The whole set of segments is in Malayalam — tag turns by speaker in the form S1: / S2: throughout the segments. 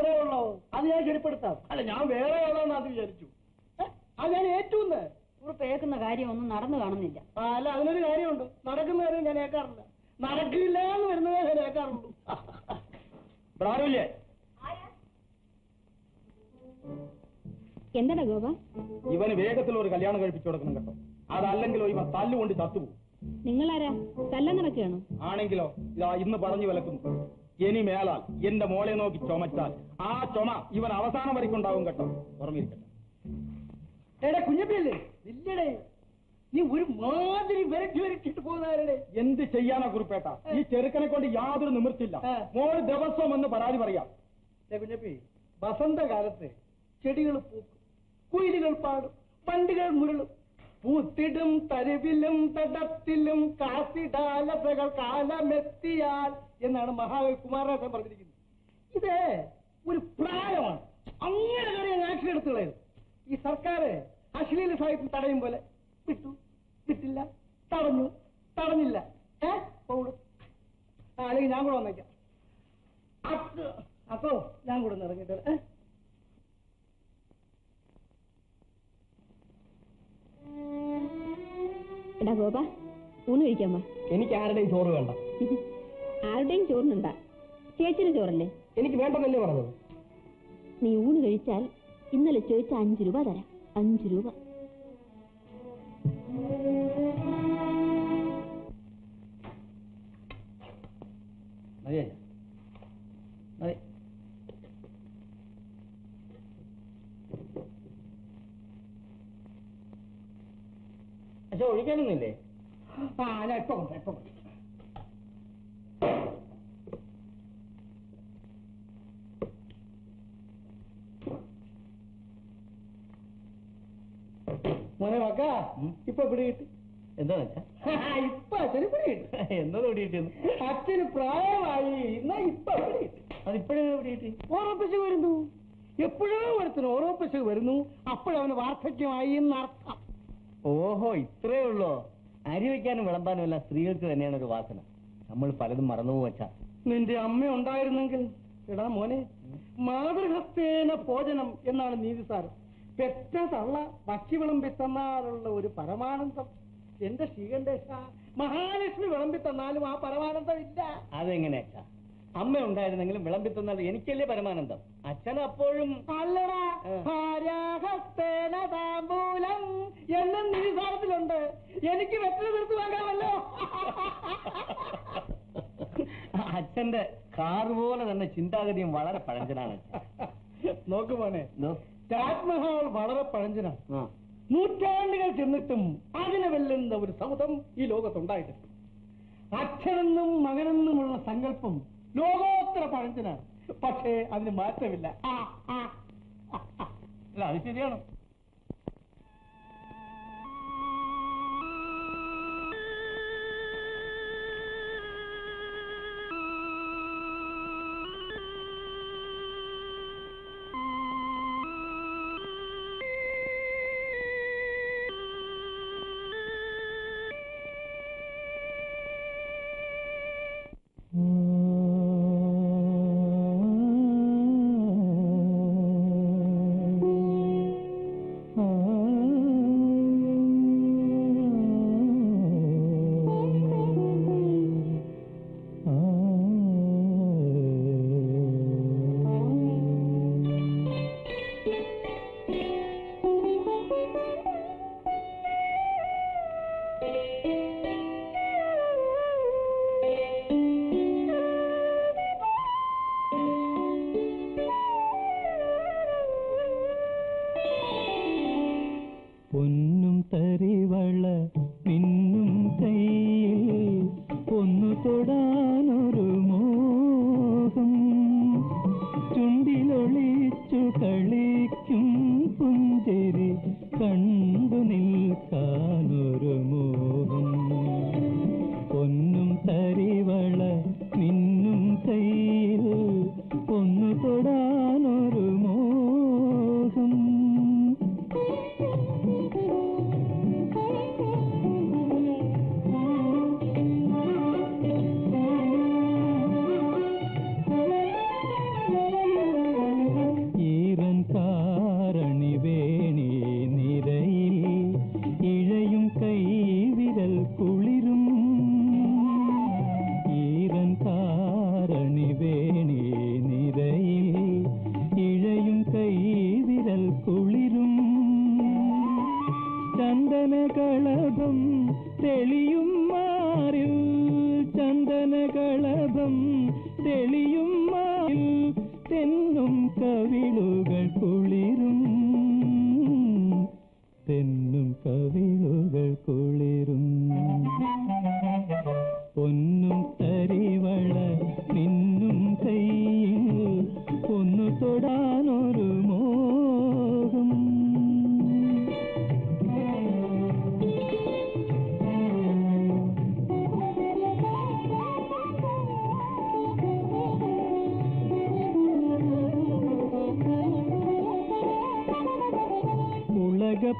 S1: അത്രേ ഉള്ളൂ. അത് ഞാൻ ശരിപ്പെടുത്താം. അല്ല, ഞാൻ വേറെ ആളാണെന്ന് അത് വിചാരിച്ചു. അത് ഞാൻ ഏറ്റുന്ന്
S2: ഏക്കുന്ന കാര്യമൊന്നും നടന്നു കാണുന്നില്ല.
S1: അല്ല, അതിനൊരു കാര്യമുണ്ട്. നടക്കുന്ന കാര്യം ഞാൻ ഏക്കാറില്ല. നടക്കില്ല എന്ന് വരുന്നതേ ഞാൻ ഏക്കാറുള്ളൂ.
S2: എന്താ ഗോപ?
S3: ഇവന് വേഗത്തിൽ ഒരു കല്യാണം കഴിപ്പിച്ചു കൊടുക്കണം കേട്ടോ. അതല്ലെങ്കിലോ ഇവൻ തല്ലുകൊണ്ട് ചത്തുപോകും.
S2: നിങ്ങളാരാ? തല്ലം നടക്കുകയാണോ?
S3: ആണെങ്കിലോ ഇതാ ഇന്ന് പറഞ്ഞു വിലക്കുന്നു. ഇനി മേലാൽ എന്റെ മോളെ നോക്കി ചുമച്ചാൽ ആ ചുമ ഇവൻ അവസാനം വരയ്ക്കുണ്ടാവും കേട്ടോ. ഓർമ്മയിരിക്കട്ടെ.
S1: എടാ കുഞ്ഞപ്പിയല്ലേ, ഇല്ലടേ, നീ ഒരു മാതിരി വിരട്ടി വിരട്ടിട്ട് പോകുന്നവരുടെ.
S3: എന്ത് ചെയ്യാനാ കുറിപ്പേട്ട? ഈ ചെറുക്കനെ കൊണ്ട് യാതൊരു നിവൃത്തില്ല. മോള് ദിവസം എന്ന് പരാതി പറയാം.
S1: കുഞ്ഞപ്പി, വസന്തകാലത്ത് ചെടികൾ പൂക്കും, കുയിലുകൾ പാടും, പണ്ടുകൾ മുരളും, പൂത്തിടും തരുവിലും തടത്തിലും കാസിടാലതകൾ കാലമെത്തിയാൽ എന്നാണ് മഹാകവി കുമാരനാശൻ പറഞ്ഞിരിക്കുന്നത്. ഇത് ഒരു പ്രായമാണ്. അങ്ങനെ കാര്യം ആക്ഷൻ എടുത്തു കളയുന്നു. ഈ സർക്കാർ അശ്ലീല സാഹിത്യം തടയും പോലെ വിട്ടു, വിട്ടില്ല, തടഞ്ഞു, തടഞ്ഞില്ല. അല്ലെങ്കിൽ ഞാൻ കൂടെ വന്നേക്കാം. അപ്പോ ഞാൻ കൂടെ ഇറങ്ങിയിട്ട്.
S2: എടാ ഗോപ, ഊണ് കഴിക്കാൻ വാ.
S1: എനിക്ക് ആരുടെയും ചോറ് വേണ്ട.
S2: ആരുടെയും ചോറിനുണ്ടാ? ചേച്ചിന് ചോറല്ലേ?
S1: എനിക്ക് വേണ്ടെന്നല്ലേ പറഞ്ഞത്.
S2: നീ ഊണ് കഴിച്ചാൽ ഇന്നലെ ചോദിച്ച 5 രൂപ തരാം. 5 രൂപ.
S1: പക്ഷെ ഒഴിക്കാനൊന്നുമില്ലേ? ഞാൻ ഇപ്പൊ മോനെ വാക്ക ഇപ്പൊ പിടി കിട്ടി.
S3: എന്താ വെച്ചാ
S1: ഇപ്പൊ അച്ഛന് പിടി കിട്ടി.
S3: എന്താ പിടി കിട്ടിയെന്ന്?
S1: അച്ഛന് പ്രായമായി. എന്നാ ഇപ്പൊ പിടി കിട്ടി.
S3: അതിപ്പോഴേ പിടി കിട്ടി.
S1: ഓരോ പിശക് വരുന്നു. എപ്പോഴോ ഒരുത്തിന് ഓരോ പിശക് വരുന്നു. അപ്പോഴവന് വാർദ്ധക്യമായി എന്നർത്ഥം.
S3: ഓഹോ, ഇത്രേ ഉള്ളോ? അരി വയ്ക്കാനും വിളമ്പാനും എല്ലാം സ്ത്രീകൾക്ക് തന്നെയാണ് ഒരു വാസന. നമ്മൾ പലതും മറന്നുപോകും വച്ചാ.
S1: നിന്റെ അമ്മ ഉണ്ടായിരുന്നെങ്കിൽ. എടാ മോനെ, മാതൃഹസ്തേന ഭോജനം എന്നാണ് നീതിസാരം. പെറ്റ തള്ള ഭക്ഷി വിളമ്പി തന്നാലുള്ള ഒരു പരമാനന്ദം എന്റെ ശ്രീകണ്ഠേശ, മഹാലക്ഷ്മി വിളമ്പി തന്നാലും ആ പരമാനന്ദം ഇല്ല.
S3: അതെങ്ങനെയാ? അമ്മ ഉണ്ടായിരുന്നെങ്കിലും വിളമ്പി തന്നാൽ എനിക്കല്ലേ പരമാനന്ദം. അച്ഛൻ അപ്പോഴും
S1: അല്ലടാ, ഭാര്യാഹസ്തേന താമ്പൂലം എന്നും നീതിസാരത്തിലുണ്ട്. എനിക്ക് വെറ്റല തീർത്ത് വാങ്ങാമല്ലോ.
S3: അച്ഛന്റെ കാർ പോലെ തന്നെ ചിന്താഗതിയും വളരെ പഴഞ്ചനാണ്.
S1: നോക്ക് മോനെ, താജ്മഹൽ വളരെ പഴഞ്ചനാണ്. നൂറ്റാണ്ടുകൾ ചെന്നിട്ടും അതിനെ വെല്ലുന്ന ഒരു സൗധം ഈ ലോകത്തുണ്ടായിട്ടില്ല. അച്ഛനെന്നും മകനെന്നുമുള്ള സങ്കല്പം ലോകോത്തര പഴഞ്ചനാണ്. പക്ഷേ അതിന് മാറ്റമില്ല.
S3: അത് ശരിയാണ്.
S4: തെന്നും കവിളുകൾ കുളിരും തെന്നും കവിളുകൾ കുളിരും പൊന്നും തരിവള നിന്നും കയ്യിൽ ഒന്നു തൊടാനൊരു മോഹം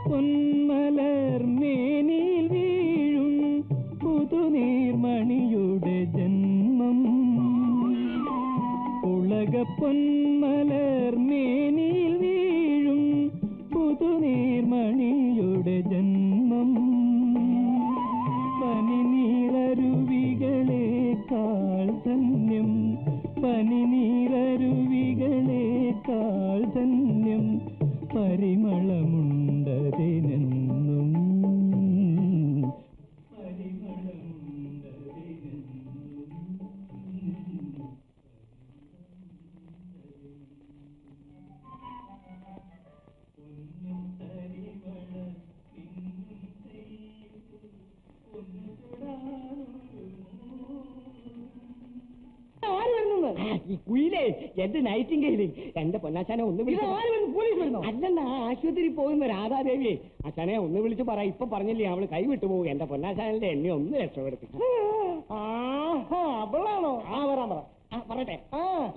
S4: പൊന്മലർ മേനിൽ വീഴും പുതുനീർമണിയുടെ ജന്മം പൊന്മലർ മേനിൽ വീഴും പുതുനീർമണിയുടെ ജന്മം പനിനീരരുവികളേക്കാൾ ധന്യം പനിനീരരുവികളേക്കാൾ ധന്യം പരിമളമുണ്ടതിനെന്നും
S1: ഈ കുയിലേ എന്റെ നൈറ്റിംഗേല് എന്റെ പൊന്നാശാനെ ഒന്ന് വിളിച്ചു. അല്ലെന്ന ആശുപത്രി പോകുന്ന രാധാദേവിയെ അച്ഛനെ ഒന്ന് വിളിച്ചു പറ. ഇപ്പൊ പറഞ്ഞില്ലേ അവള് കൈവിട്ടു പോകും. എന്റെ പൊന്നാശാനന്റെ എന്നെ ഒന്ന് രക്ഷപ്പെടുത്തി. അവളാണോ? ആ വരാൻ പറ. പറയട്ടെ.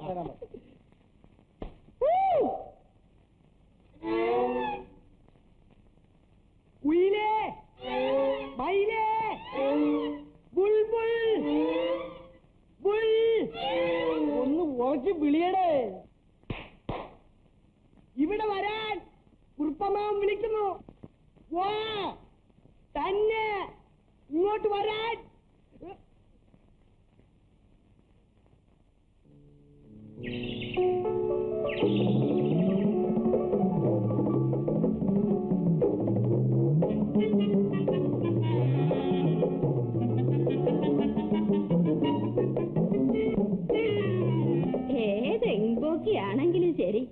S1: വരാൻ പറ. കുയിലേ മയിലേ ബുൾബുൾ ഒന്ന് ഉറച്ച് വിളിയടേ. ഇവിടെ വരാൻ കുറുപ്പമാവൻ വിളിക്കുന്നു. വാ തന്നെ ഇങ്ങോട്ട് വരാൻ.
S2: ഏതെങ്കോക്കിയാണെങ്കിലും ശരി,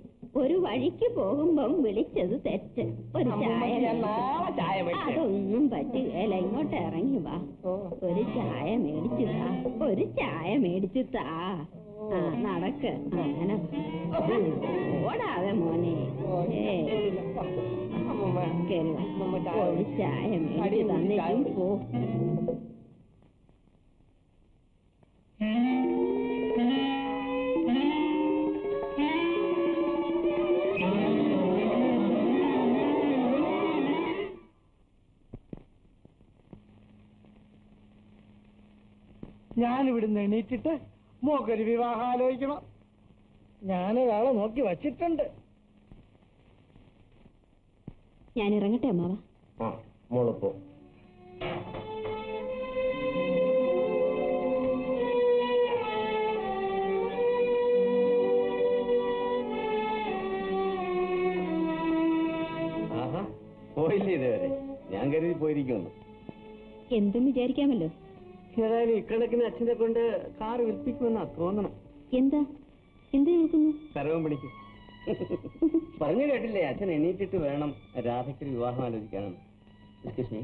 S2: ഒരു വഴിക്ക് പോകുമ്പം വിളിച്ചത് തെറ്റ്. ഒരു ചായ അതൊന്നും പറ്റുകയില്ല. ഇങ്ങോട്ട് ഇറങ്ങി വാ. ഒരു ചായ മേടിച്ചു താ. ഒരു ചായ മേടിച്ചു താ. നടക്ക്. അങ്ങനെ ഓടാതെ മോനെ. ഒരു ചായ മേടിച്ചു തന്നിട്ടും പോ.
S1: ഞാനിവിടുന്ന് എണീറ്റിട്ട് മോക്കൊരു വിവാഹം ആലോചിക്കണം. ഞാനൊരാളെ നോക്കി വച്ചിട്ടുണ്ട്.
S2: ഞാൻ ഇറങ്ങട്ടെ അമ്മാവ?
S5: മോളപ്പോ പോയില്ലേ ഇതുവരെ? ഞാൻ കരുതി പോയിരിക്കുന്നു.
S2: എന്തും വിചാരിക്കാമല്ലോ.
S5: ഏതായാലും ഇക്കണക്കിന് അച്ഛനെ കൊണ്ട് കാർ വിൽപ്പിക്കുമെന്നാ തോന്നണം.
S2: എന്താ എന്ത് കേൾക്കുന്നു?
S5: കരവും പിടിക്കും. പറഞ്ഞു കേട്ടില്ലേ, അച്ഛൻ എണീറ്റിട്ട് വേണം രാധയ്ക്ക് വിവാഹം ആലോചിക്കാനെന്ന്. Excuse me.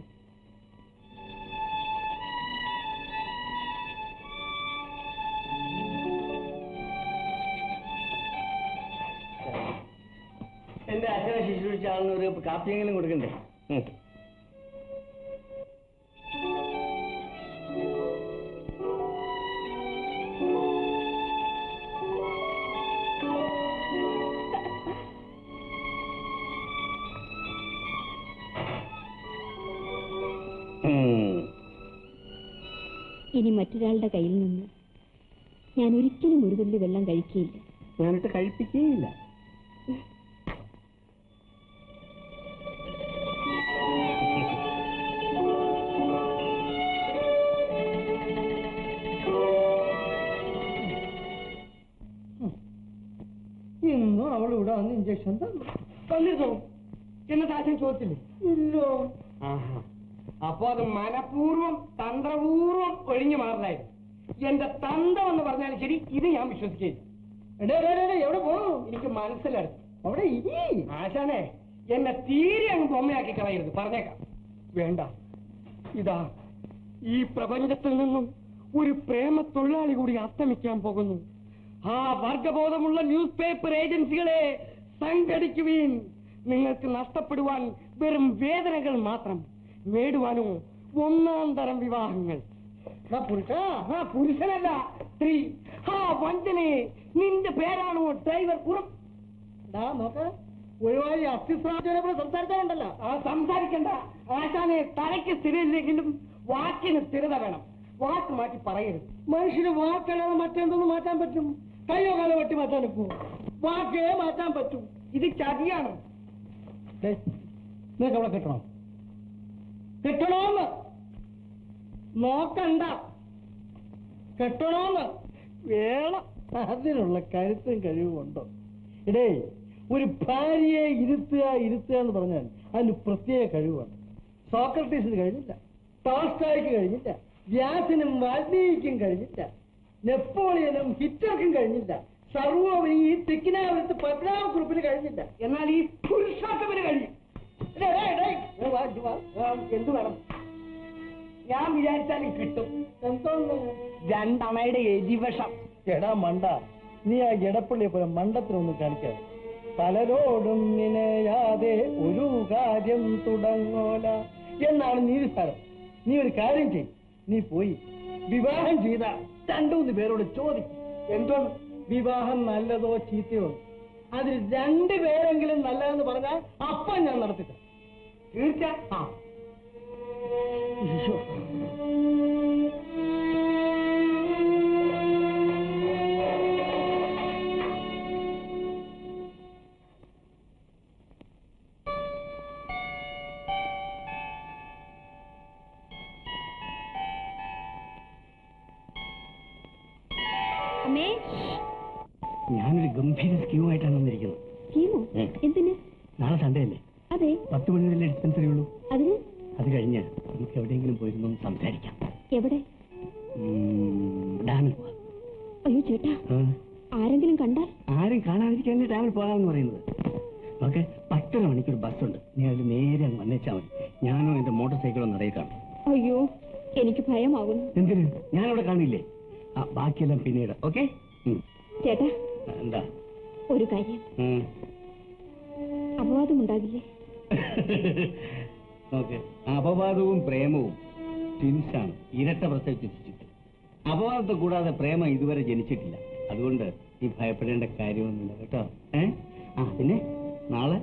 S5: എന്റെ അച്ഛനെ ശുശ്രൂഷിച്ച ആളിന് ഒരു കാപ്പിയെങ്കിലും കൊടുക്കണ്ടേ?
S2: ഇനി മറ്റൊരാളുടെ കയ്യിൽ നിന്ന് ഞാൻ ഒരിക്കലും ഒരു തുള്ളി വെള്ളം കഴിക്കുകയില്ല.
S5: ഞാനിട്ട് കഴിപ്പിക്കുകയില്ല.
S1: ഇന്നും അവൾ ഇവിടെ വന്ന് ഇഞ്ചക്ഷൻ തന്നിരുന്നോ? എന്നിട്ട് ആശം ചോദിച്ചില്ലേ? ഇല്ലോ. അപ്പൊ അത് മനഃപൂർവ്വം തന്ത്രപൂർവ്വം ഒഴിഞ്ഞു മാറലായിരുന്നു. എന്റെ തന്ത്രം എന്ന് പറഞ്ഞാലും ശരി, ഇത് ഞാൻ വിശ്വസിക്കില്ല. എവിടെ പോണു? എനിക്ക് മനസ്സിലായി. അവിടെ ഇരി. ആശാനെ, എന്നെ തീരെ അങ്ങ് ബൊമ്മയാക്കി കളയരുത്, പറഞ്ഞേക്കാം. വേണ്ട, ഇതാ ഈ പ്രപഞ്ചത്തിൽ നിന്നും ഒരു പ്രേമ തൊഴിലാളി കൂടി അസ്തമിക്കാൻ പോകുന്നു. ആ വർഗബോധമുള്ള ന്യൂസ് പേപ്പർ ഏജൻസികളെ സംഘടിക്കുവീൻ. നിങ്ങൾക്ക് നഷ്ടപ്പെടുവാൻ വെറും വേദനകൾ മാത്രം, നേടുവാനോ ഒന്നാം തരം വിവാഹങ്ങൾ. പുരുഷനല്ല, സ്ത്രീ. ആ വഞ്ചനെ, നിന്റെ പേരാണോ ഡ്രൈവർ? നോക്ക്, ഒരുപാട് അസ്ഥിസ്രാജനെ പോലെ സംസാരിച്ചാലുണ്ടല്ലോ. സംസാരിക്കണ്ട ആശാനെ. തലയ്ക്ക് സ്ഥിരയില്ലെങ്കിലും വാക്കിന് സ്ഥിരത വേണം. വാക്ക് മാറ്റി പറയരുത്. മനുഷ്യന് വാക്കല്ലാതെ മറ്റെന്തൊന്നും മാറ്റാൻ പറ്റും? കയ്യോ കാലോ വെട്ടി മാറ്റാൻ ഒക്കും? വാക്കേ മാറ്റാൻ പറ്റും. ഇത് ചതിയാണ്. നിങ്ങൾക്ക് അവിടെ കെട്ടണോ? കെട്ടണോന്ന് നോക്കണ്ട, കെട്ടണോന്ന് വേണം. അതിനുള്ള കരുത്തും കഴിവുമുണ്ടോ? ഇടേ, ഒരു ഭാര്യയെ ഇരുത്തുക എന്ന് പറഞ്ഞാൽ അതിന് പ്രത്യേക കഴിവാണ്. സോക്രട്ടീസിന് കഴിഞ്ഞില്ല, ടോൾസ്റ്റോയ്ക്ക് കഴിഞ്ഞില്ല, വ്യാസിനും വാൽമീകിക്കും കഴിഞ്ഞില്ല, നെപ്പോളിയനും ഹിറ്റ്ലർക്കും കഴിഞ്ഞില്ല, സർവോപരി ഈ തെക്കിനാവരത്ത് പത്മനാഭക്കുറുപ്പിന് കഴിഞ്ഞില്ല. എന്നാൽ ഈ പുരുഷോത്തമന് കഴിഞ്ഞു. എന്ത് വേണം? ഞാൻ വിചാരിച്ചാലും കിട്ടും. എന്തോന്ന്? 2 അണയുടെ എരിവഷം. എടാ മണ്ട, നീ ആ എടപ്പള്ളിയെ പോലെ മണ്ടത്തിനൊന്നും കാണിക്കാതെ. പലരോടും നിനയാതെ ഒരു കാര്യം തുടങ്ങോല എന്നാണ് നീതിസാരം. നീ ഒരു കാര്യം ചെയ്യും, നീ പോയി വിവാഹം ചെയ്ത 2-3 പേരോട് ചോദിക്കും, എന്താണ് വിവാഹം നല്ലതോ ചീത്തയോ? അതിൽ 2 പേരെങ്കിലും നല്ലതെന്ന് പറഞ്ഞാൽ അപ്പം ഞാൻ നടത്തില്ല. തീർച്ച. ഞാനൊരു ഗംഭീര സ്കീമുമായിട്ടാണ് വന്നിരിക്കുന്നത്.
S2: സ്കീമോ? എന്തിന്?
S1: നാളെ സൺഡേ അല്ലേ?
S2: അതെ.
S1: 10 മണി വരെ ഡിസ്പെൻസറി ഉള്ളൂ.
S2: അതിന്?
S1: അത് കഴിഞ്ഞ് നമുക്ക് എവിടെയെങ്കിലും പോയിരുന്നു സംസാരിക്കാം.
S2: എവിടെ?
S1: ഡാമിൽ പോവാം.
S2: അയ്യോ ചേട്ടാ, ആരെങ്കിലും കണ്ടാൽ?
S1: ആരും കാണാതിരിക്കാൻ ഡാമിൽ പോകാമെന്ന് പറയുന്നത്. ഓക്കെ, 10:30 മണിക്കൊരു ബസ്സുണ്ട്. നീ അതിൽ നേരെ അങ്ങ് വന്നേച്ചാൽ മതി. ഞാനോ എന്റെ മോട്ടോർ സൈക്കിളോ നടയിൽ കാണും.
S2: അയ്യോ, എനിക്ക് ഭയമാകുന്നു.
S1: എന്തിന്? ഞാനവിടെ കാണില്ലേ. ബാക്കിയെല്ലാം പിന്നീട്. ഓക്കെ
S2: ചേട്ടാ,
S1: എന്താ?
S2: ഒരു കാര്യം, അപവാദം ഉണ്ടാകില്ലേ?
S5: ഓക്കെ, അപവാദവും പ്രേമവും ട്വിൻസാണ്. ഇരട്ട പ്രസവിച്ചിട്ട് അപവാദത്തെ കൂടാതെ പ്രേമം ഇതുവരെ ജനിച്ചിട്ടില്ല. അതുകൊണ്ട് നീ ഭയപ്പെടേണ്ട കാര്യമൊന്നുമില്ല കേട്ടോ. പിന്നെ നാളെ